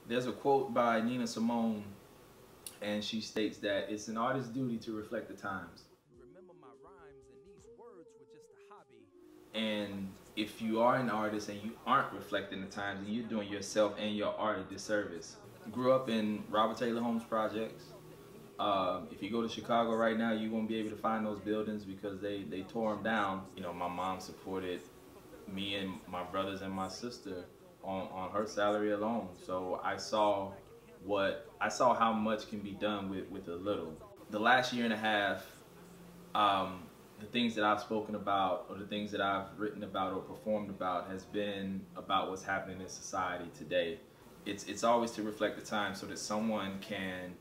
There's a quote by Nina Simone, and she states that it's an artist's duty to reflect the times. Remember my rhymes and these words were just a hobby. And if you are an artist and you aren't reflecting the times, then you're doing yourself and your art a disservice. Grew up in Robert Taylor Homes projects. If you go to Chicago right now, you won't be able to find those buildings because they tore them down. You know, my mom supported me and my brothers and my sister on her salary alone. So I saw how much can be done with a little. The last year and a half, the things that I've spoken about or the things that I've written about or performed about has been about what's happening in society today. It's always to reflect the time so that someone can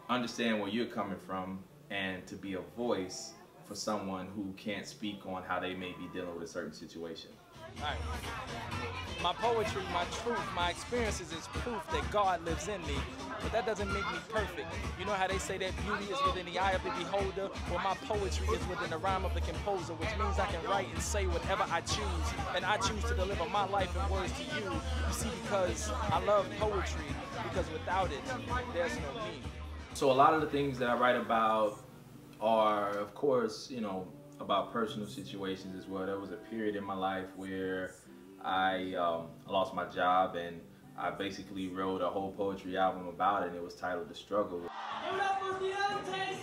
understand where you're coming from and to be a voice for someone who can't speak on how they may be dealing with a certain situation. Right. My poetry, my truth, my experiences is proof that God lives in me, but that doesn't make me perfect. You know how they say that beauty is within the eye of the beholder? Well, my poetry is within the rhyme of the composer, which means I can write and say whatever I choose, and I choose to deliver my life in words to you. You see, because I love poetry, because without it, there's no me. So a lot of the things that I write about are, of course, you know, about personal situations as well. There was a period in my life where I lost my job, and I basically wrote a whole poetry album about it, and it was titled The Struggle. Give it up for Deonte!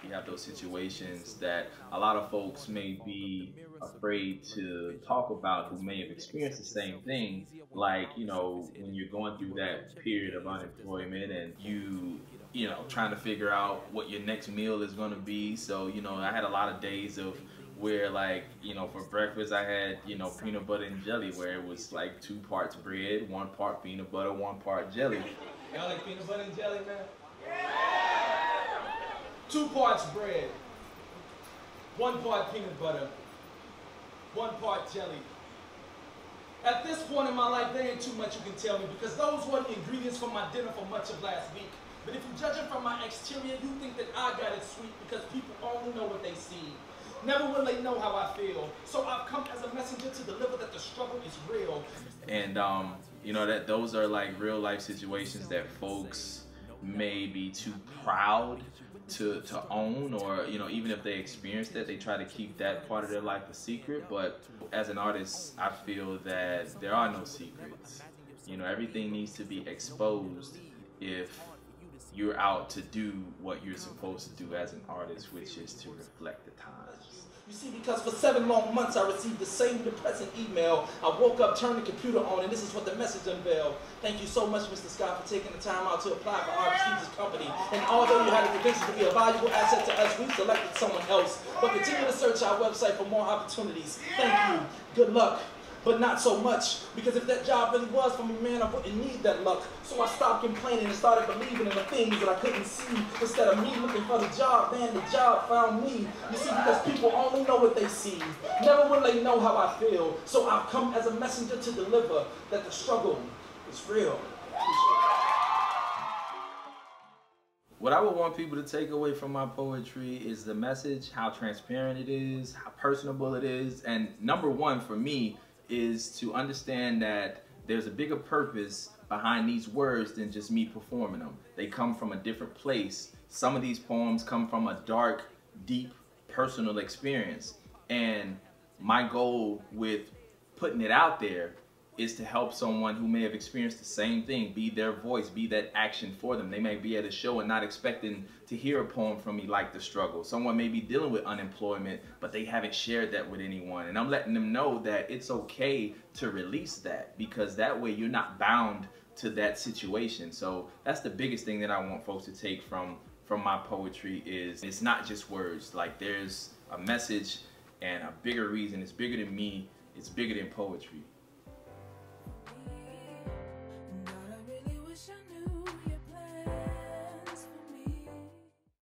You have those situations that a lot of folks may be afraid to talk about who may have experienced the same thing, like, you know, when you're going through that period of unemployment and you know, trying to figure out what your next meal is going to be. So, you know, I had a lot of days of where, like, you know, for breakfast I had, you know, peanut butter and jelly, where it was like 2 parts bread, 1 part peanut butter, 1 part jelly. Y'all like peanut butter and jelly, man? Yeah! 2 parts bread, 1 part peanut butter, 1 part jelly. At this point in my life, there ain't too much you can tell me, because those were the ingredients for my dinner for much of last week. But if you judge it from my exterior, you think that I got it sweet because people only know what they see. Never will they know how I feel. So I've come as a messenger to deliver that the struggle is real. And you know, that those are like real life situations that folks may be too proud to own, or, you know, even if they experienced it, they try to keep that part of their life a secret. But as an artist, I feel that there are no secrets. You know, everything needs to be exposed if you're out to do what you're supposed to do as an artist, which is to reflect the times. You see, because for 7 long months I received the same depressing email. I woke up, turned the computer on, and this is what the message unveiled. Thank you so much, Mr. Scott, for taking the time out to apply for our prestigious company. And although you had the potential to be a valuable asset to us, we selected someone else. But continue to search our website for more opportunities. Thank you. Good luck. But not so much, because if that job really was for me, man, I wouldn't need that luck. So I stopped complaining and started believing in the things that I couldn't see. Instead of me looking for the job, man, the job found me. You see, because people only know what they see. Never will they know how I feel. So I've come as a messenger to deliver that the struggle is real. What I would want people to take away from my poetry is the message, how transparent it is, how personable it is, and number one for me is to understand that there's a bigger purpose behind these words than just me performing them. They come from a different place. Some of these poems come from a dark, deep, personal experience. And my goal with putting it out there is to help someone who may have experienced the same thing, be their voice, be that action for them. They may be at a show and not expecting to hear a poem from me like The Struggle. Someone may be dealing with unemployment, but they haven't shared that with anyone. And I'm letting them know that it's okay to release that, because that way you're not bound to that situation. So that's the biggest thing that I want folks to take from my poetry is it's not just words. Like, there's a message and a bigger reason. It's bigger than me. It's bigger than poetry.